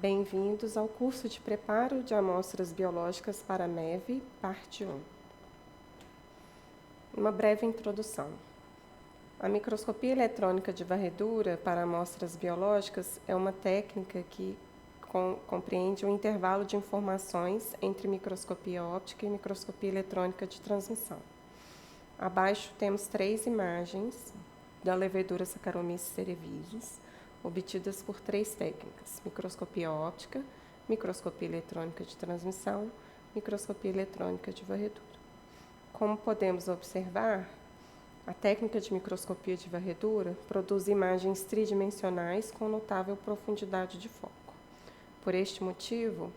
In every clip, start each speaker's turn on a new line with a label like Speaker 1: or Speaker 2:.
Speaker 1: Bem-vindos ao curso de Preparo de Amostras Biológicas para a MEV, parte 1. Uma breve introdução. A microscopia eletrônica de varredura para amostras biológicas é uma técnica que compreende um intervalo de informações entre microscopia óptica e microscopia eletrônica de transmissão. Abaixo temos 3 imagens da levedura Saccharomyces cerevisiae, obtidas por 3 técnicas: microscopia óptica, microscopia eletrônica de transmissão, microscopia eletrônica de varredura. Como podemos observar, a técnica de microscopia de varredura produz imagens tridimensionais com notável profundidade de foco. Por este motivo,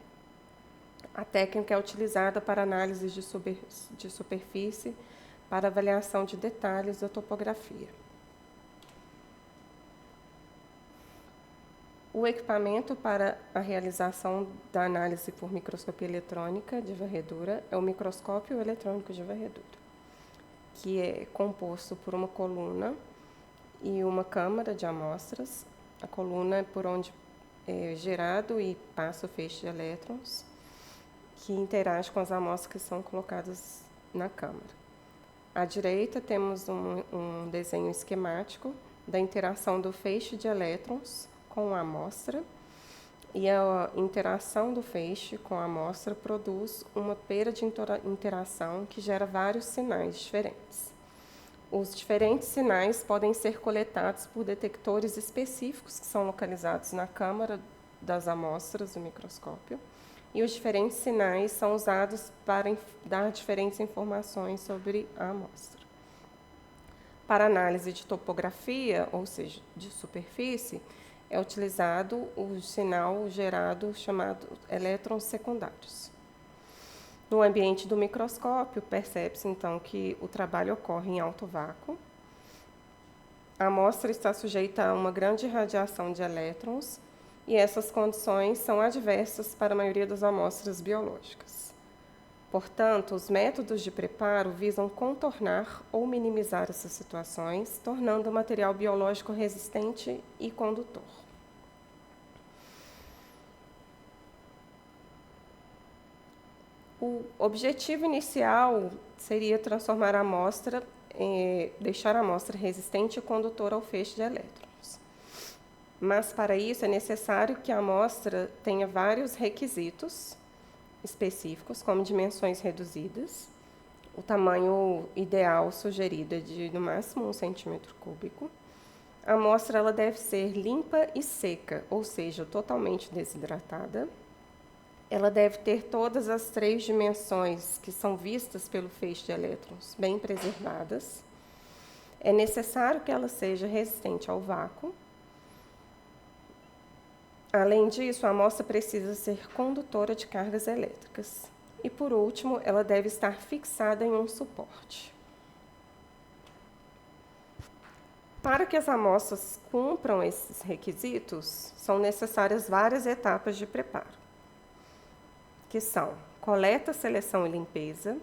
Speaker 1: a técnica é utilizada para análise de superfície, para avaliação de detalhes da topografia. O equipamento para a realização da análise por microscopia eletrônica de varredura é o microscópio eletrônico de varredura, que é composto por uma coluna e uma câmara de amostras. A coluna é por onde é gerado e passa o feixe de elétrons, que interage com as amostras que são colocadas na câmara. À direita temos um desenho esquemático da interação do feixe de elétrons com a amostra, e a interação do feixe com a amostra produz uma pera de interação que gera vários sinais diferentes. Os diferentes sinais podem ser coletados por detectores específicos que são localizados na câmara das amostras do microscópio, e os diferentes sinais são usados para dar diferentes informações sobre a amostra. Para análise de topografia, ou seja, de superfície, é utilizado o sinal gerado chamado elétrons secundários. No ambiente do microscópio, percebe-se então que o trabalho ocorre em alto vácuo. A amostra está sujeita a uma grande radiação de elétrons e essas condições são adversas para a maioria das amostras biológicas. Portanto, os métodos de preparo visam contornar ou minimizar essas situações, tornando o material biológico resistente e condutor. O objetivo inicial seria transformar a amostra, deixar a amostra resistente e condutora ao feixe de elétrons. Mas, para isso, é necessário que a amostra tenha vários requisitos específicos, como dimensões reduzidas. O tamanho ideal sugerido é de, no máximo, 1 centímetro cúbico. A amostra ela deve ser limpa e seca, ou seja, totalmente desidratada. Ela deve ter todas as 3 dimensões que são vistas pelo feixe de elétrons bem preservadas. É necessário que ela seja resistente ao vácuo. Além disso, a amostra precisa ser condutora de cargas elétricas. E, por último, ela deve estar fixada em um suporte. Para que as amostras cumpram esses requisitos, são necessárias várias etapas de preparo, que são coleta, seleção e limpeza,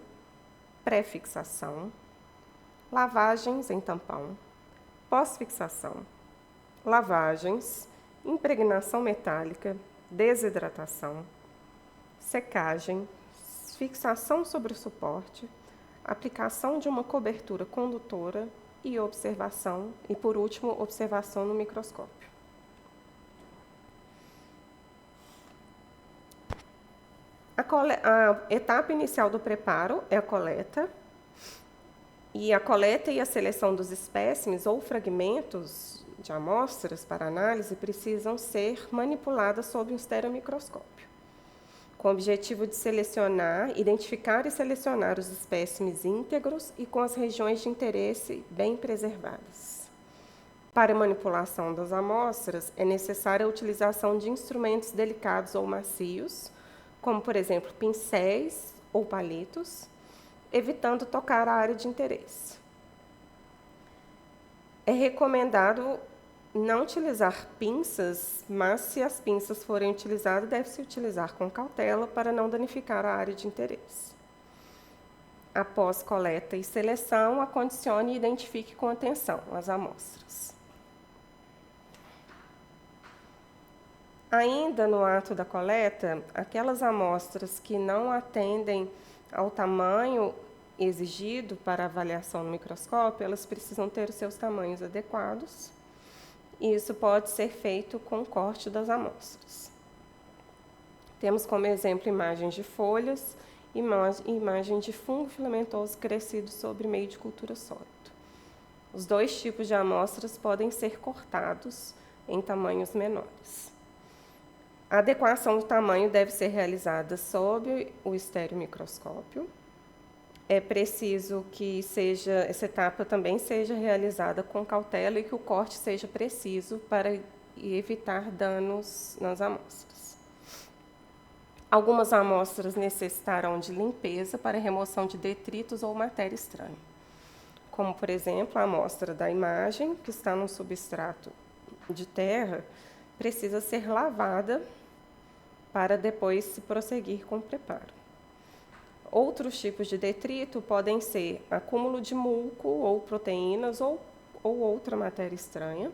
Speaker 1: pré-fixação, lavagens em tampão, pós-fixação, lavagens, impregnação metálica, desidratação, secagem, fixação sobre o suporte, aplicação de uma cobertura condutora e observação, e por último, observação no microscópio. A etapa inicial do preparo é a coleta, e a coleta e a seleção dos espécimes ou fragmentos de amostras para análise precisam ser manipuladas sob um estereomicroscópio, com o objetivo de identificar e selecionar os espécimes íntegros e com as regiões de interesse bem preservadas. Para a manipulação das amostras, é necessária a utilização de instrumentos delicados ou macios, como, por exemplo, pincéis ou palitos, evitando tocar a área de interesse. É recomendado não utilizar pinças, mas se as pinças forem utilizadas, deve-se utilizar com cautela para não danificar a área de interesse. Após coleta e seleção, acondicione e identifique com atenção as amostras. Ainda no ato da coleta, aquelas amostras que não atendem ao tamanho exigido para avaliação no microscópio, elas precisam ter os seus tamanhos adequados. E isso pode ser feito com corte das amostras. Temos como exemplo imagens de folhas e imagem de fungo filamentoso crescido sobre meio de cultura sólido. Os dois tipos de amostras podem ser cortados em tamanhos menores. A adequação do tamanho deve ser realizada sob o estereomicroscópio. É preciso que essa etapa também seja realizada com cautela e que o corte seja preciso para evitar danos nas amostras. Algumas amostras necessitarão de limpeza para remoção de detritos ou matéria estranha, como, por exemplo, a amostra da imagem, que está num substrato de terra, precisa ser lavada para depois se prosseguir com o preparo. Outros tipos de detrito podem ser acúmulo de muco ou proteínas ou outra matéria estranha.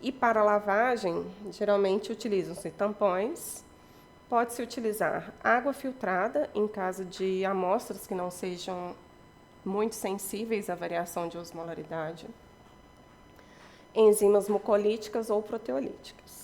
Speaker 1: E para a lavagem, geralmente utilizam-se tampões, pode-se utilizar água filtrada em caso de amostras que não sejam muito sensíveis à variação de osmolaridade, enzimas mucolíticas ou proteolíticas.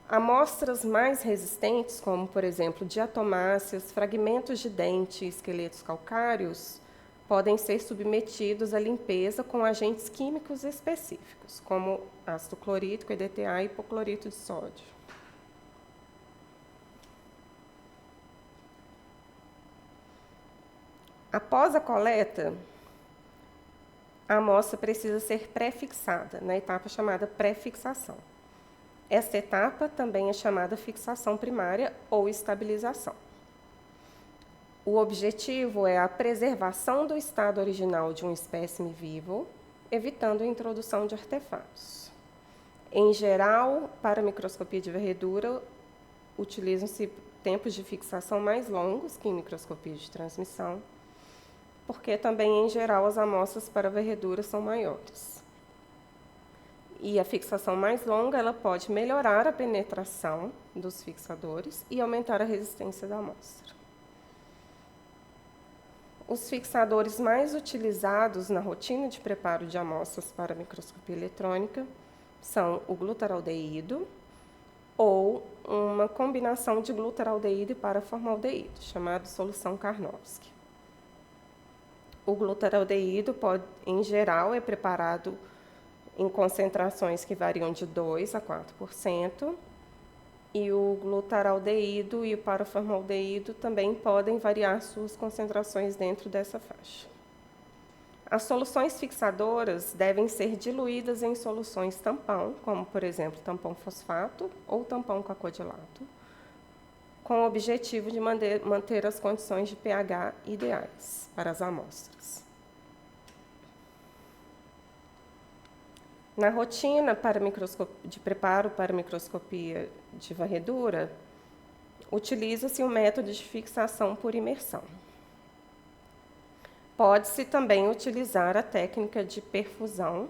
Speaker 1: Amostras mais resistentes, como, por exemplo, diatomáceas, fragmentos de dente e esqueletos calcários, podem ser submetidos à limpeza com agentes químicos específicos, como ácido clorídrico, EDTA e hipoclorito de sódio. Após a coleta, a amostra precisa ser pré-fixada, na etapa chamada pré-fixação. Esta etapa também é chamada fixação primária ou estabilização. O objetivo é a preservação do estado original de um espécime vivo, evitando a introdução de artefatos. Em geral, para a microscopia de varredura, utilizam-se tempos de fixação mais longos que em microscopia de transmissão, porque também, em geral, as amostras para varredura são maiores. E a fixação mais longa, ela pode melhorar a penetração dos fixadores e aumentar a resistência da amostra. Os fixadores mais utilizados na rotina de preparo de amostras para microscopia eletrônica são o glutaraldeído ou uma combinação de glutaraldeído e paraformaldeído, chamado solução Karnofsky. O glutaraldeído, em geral, é preparado em concentrações que variam de 2% a 4%, e o glutaraldeído e o paraformaldeído também podem variar suas concentrações dentro dessa faixa. As soluções fixadoras devem ser diluídas em soluções tampão, como, por exemplo, tampão fosfato ou tampão cacodilato, com o objetivo de manter as condições de pH ideais para as amostras. Na rotina de preparo para microscopia de varredura, utiliza-se o método de fixação por imersão. Pode-se também utilizar a técnica de perfusão,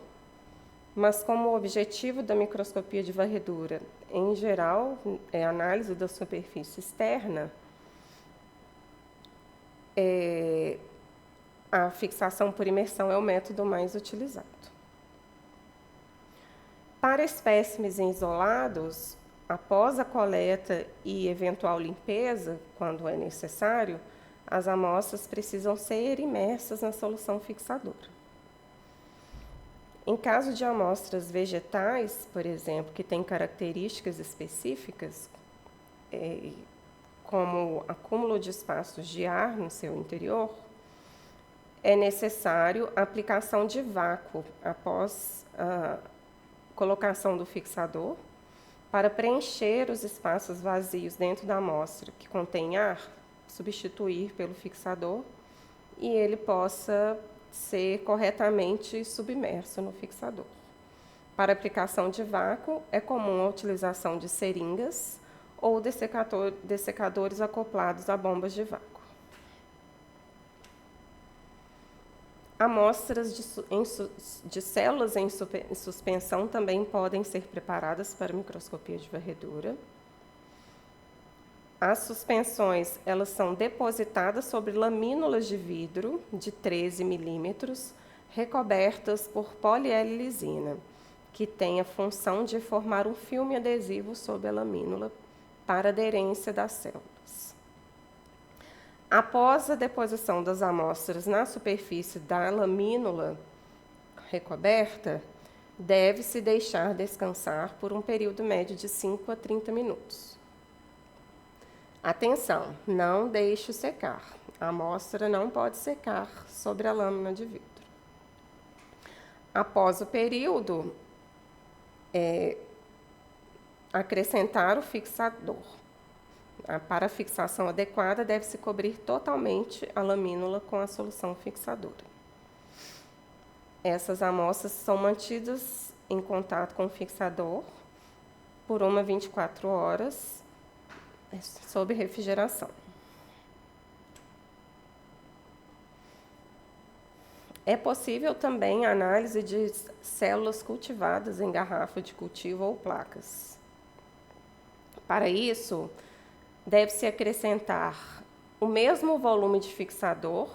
Speaker 1: mas como o objetivo da microscopia de varredura, em geral, é a análise da superfície externa, a fixação por imersão é o método mais utilizado. Para espécimes isolados, após a coleta e eventual limpeza, quando é necessário, as amostras precisam ser imersas na solução fixadora. Em caso de amostras vegetais, por exemplo, que têm características específicas, como acúmulo de espaços de ar no seu interior, é necessário a aplicação de vácuo após a colocação do fixador para preencher os espaços vazios dentro da amostra que contém ar, substituir pelo fixador e ele possa ser corretamente submerso no fixador. Para aplicação de vácuo, é comum a utilização de seringas ou dessecadores acoplados a bombas de vácuo. Amostras de células em suspensão também podem ser preparadas para microscopia de varredura. As suspensões, elas são depositadas sobre lamínulas de vidro de 13 milímetros, recobertas por polielilisina, que tem a função de formar um filme adesivo sobre a lamínula para aderência das células. Após a deposição das amostras na superfície da lamínula recoberta, deve-se deixar descansar por um período médio de 5 a 30 minutos. Atenção, não deixe secar. A amostra não pode secar sobre a lâmina de vidro. Após o período, acrescentar o fixador. Para a fixação adequada, deve-se cobrir totalmente a lamínula com a solução fixadora. Essas amostras são mantidas em contato com o fixador por 24 horas, sob refrigeração. É possível também a análise de células cultivadas em garrafa de cultivo ou placas. Para isso, deve-se acrescentar o mesmo volume de fixador,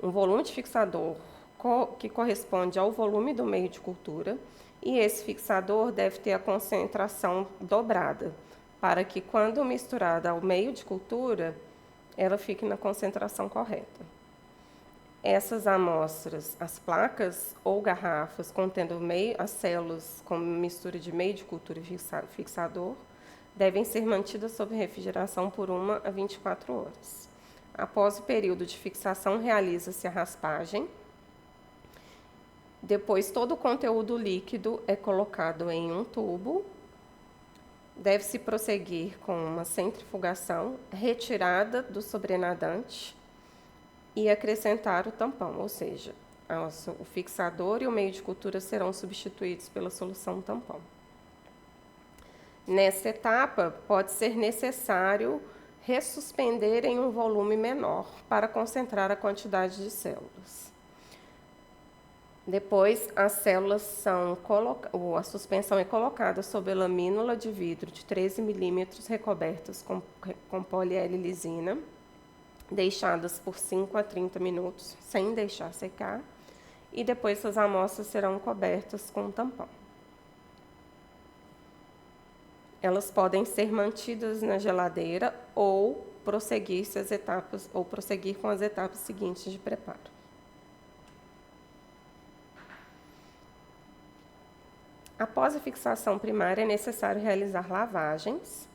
Speaker 1: um volume de fixador que corresponde ao volume do meio de cultura, e esse fixador deve ter a concentração dobrada, para que, quando misturada ao meio de cultura, ela fique na concentração correta. Essas amostras, as placas ou garrafas contendo as células com mistura de meio de cultura e fixador, devem ser mantidas sob refrigeração por 1 a 24 horas. Após o período de fixação, realiza-se a raspagem. Depois, todo o conteúdo líquido é colocado em um tubo. Deve-se prosseguir com uma centrifugação, retirada do sobrenadante e acrescentar o tampão, ou seja, o fixador e o meio de cultura serão substituídos pela solução tampão. Nessa etapa, pode ser necessário ressuspender em um volume menor para concentrar a quantidade de células. Depois, as células a suspensão é colocada sob a lamínula de vidro de 13 milímetros recobertas com polielilisina, deixadas por 5 a 30 minutos, sem deixar secar, e depois as amostras serão cobertas com tampão. Elas podem ser mantidas na geladeira ou prosseguir com as etapas seguintes de preparo. Após a fixação primária, é necessário realizar lavagens,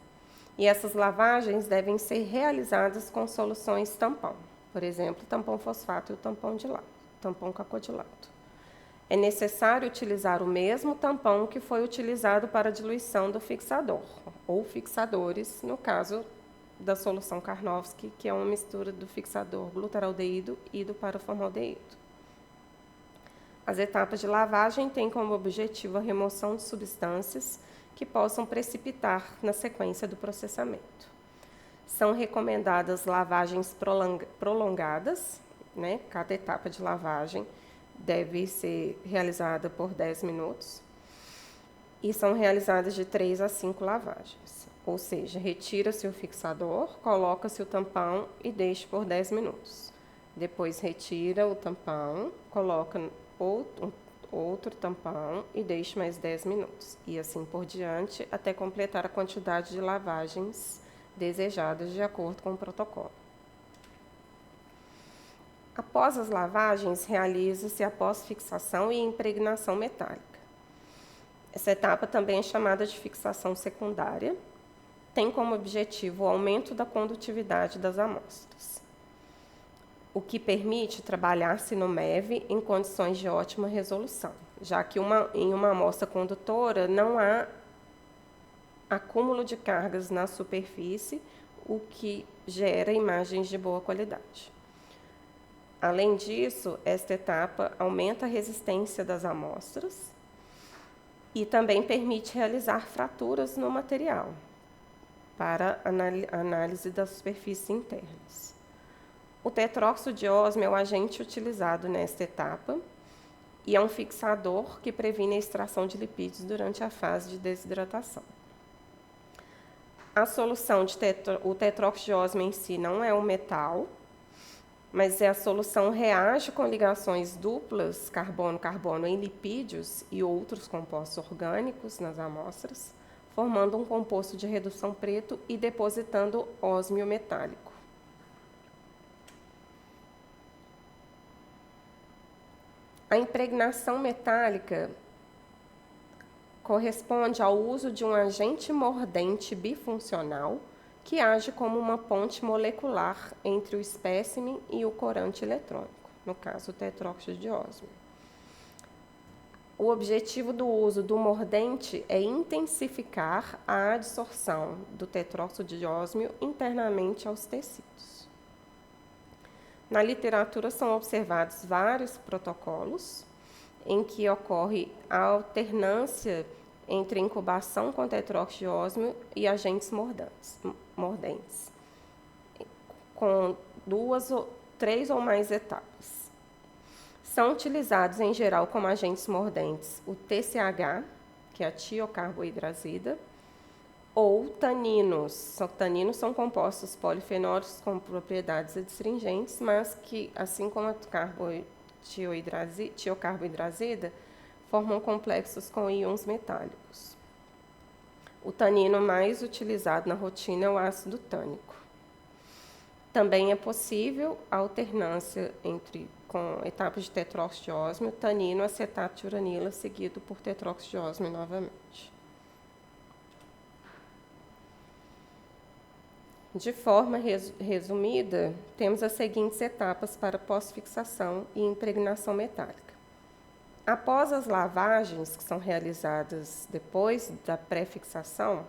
Speaker 1: e essas lavagens devem ser realizadas com soluções tampão, por exemplo, tampão fosfato e o tampão de lado, tampão cacodilato. É necessário utilizar o mesmo tampão que foi utilizado para a diluição do fixador, ou fixadores, no caso da solução Karnofsky, que é uma mistura do fixador glutaraldeído e do paraformaldeído. As etapas de lavagem têm como objetivo a remoção de substâncias que possam precipitar na sequência do processamento. São recomendadas lavagens prolongadas, né? Cada etapa de lavagem deve ser realizada por 10 minutos, e são realizadas de 3 a 5 lavagens. Ou seja, retira-se o fixador, coloca-se o tampão e deixa por 10 minutos. Depois retira o tampão, coloca outro tampão e deixa mais 10 minutos. E assim por diante, até completar a quantidade de lavagens desejadas de acordo com o protocolo. Após as lavagens, realiza-se a pós-fixação e impregnação metálica. Essa etapa também é chamada de fixação secundária, tem como objetivo o aumento da condutividade das amostras, o que permite trabalhar-se no MEV em condições de ótima resolução, já que em uma amostra condutora não há acúmulo de cargas na superfície, o que gera imagens de boa qualidade. Além disso, esta etapa aumenta a resistência das amostras e também permite realizar fraturas no material para análise das superfícies internas. O tetróxido de ósmio é o agente utilizado nesta etapa e é um fixador que previne a extração de lipídios durante a fase de desidratação. A solução o tetróxido de ósmio em si não é um metal, mas a solução reage com ligações duplas carbono-carbono em lipídios e outros compostos orgânicos nas amostras, formando um composto de redução preto e depositando ósmio metálico. A impregnação metálica corresponde ao uso de um agente mordente bifuncional que age como uma ponte molecular entre o espécime e o corante eletrônico, no caso o tetróxido de ósmio. O objetivo do uso do mordente é intensificar a adsorção do tetróxido de ósmio internamente aos tecidos. Na literatura são observados vários protocolos em que ocorre a alternância entre incubação com tetróxido de ósmio e agentes mordentes, com 3 ou mais etapas. São utilizados, em geral, como agentes mordentes o TCH, que é a tiocarbohidrazida, ou taninos. Taninos são compostos polifenólicos com propriedades adstringentes, mas que, assim como a tiocarbohidrazida, formam complexos com íons metálicos. O tanino mais utilizado na rotina é o ácido tânico. Também é possível a alternância com etapas de tetróxido de ósmio, tanino, acetato de uranila, seguido por tetróxido de ósmio novamente. De forma resumida, temos as seguintes etapas para pós-fixação e impregnação metálica. Após as lavagens, que são realizadas depois da pré-fixação,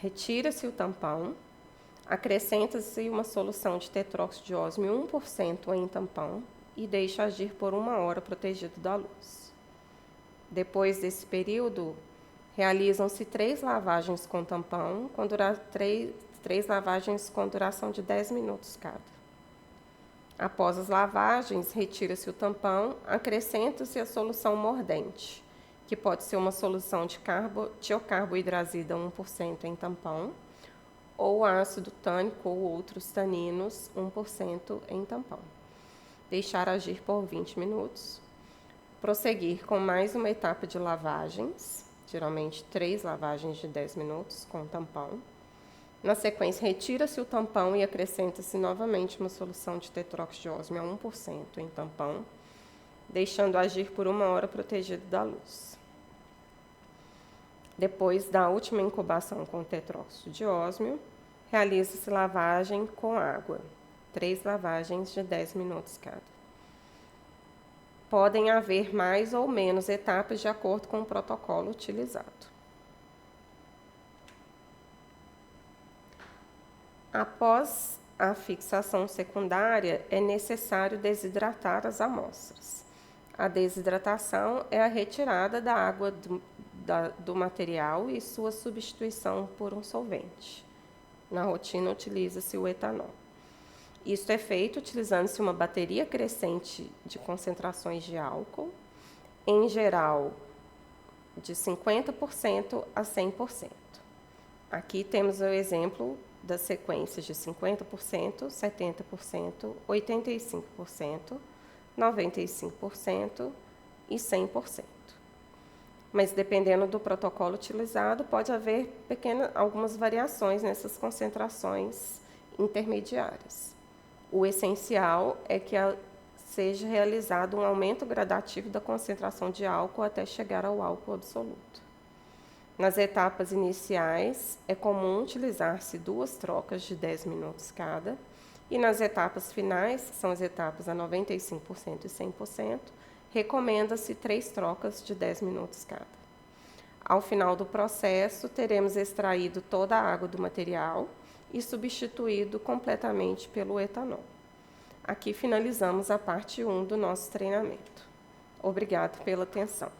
Speaker 1: retira-se o tampão, acrescenta-se uma solução de tetróxido de ósmio 1% em tampão e deixa agir por 1 hora protegido da luz. Depois desse período, realizam-se 3 lavagens com tampão, com 3 lavagens com duração de 10 minutos cada. Após as lavagens, retira-se o tampão, acrescenta-se a solução mordente, que pode ser uma solução de tiocarbohidrazida 1% em tampão, ou ácido tânico ou outros taninos 1% em tampão. Deixar agir por 20 minutos. Prosseguir com mais uma etapa de lavagens, geralmente 3 lavagens de 10 minutos com tampão. Na sequência, retira-se o tampão e acrescenta-se novamente uma solução de tetróxido de ósmio a 1% em tampão, deixando agir por 1 hora protegido da luz. Depois da última incubação com tetróxido de ósmio, realiza-se lavagem com água, 3 lavagens de 10 minutos cada. Podem haver mais ou menos etapas de acordo com o protocolo utilizado. Após a fixação secundária, é necessário desidratar as amostras. A desidratação é a retirada da água do material e sua substituição por um solvente. Na rotina, utiliza-se o etanol. Isso é feito utilizando-se uma bateria crescente de concentrações de álcool, em geral, de 50% a 100%. Aqui temos o exemplo das sequências de 50%, 70%, 85%, 95% e 100%. Mas, dependendo do protocolo utilizado, pode haver algumas variações nessas concentrações intermediárias. O essencial é que seja realizado um aumento gradativo da concentração de álcool até chegar ao álcool absoluto. Nas etapas iniciais, é comum utilizar-se 2 trocas de 10 minutos cada, e nas etapas finais, que são as etapas a 95% e 100%, recomenda-se 3 trocas de 10 minutos cada. Ao final do processo, teremos extraído toda a água do material e substituído completamente pelo etanol. Aqui finalizamos a parte 1 do nosso treinamento. Obrigado pela atenção.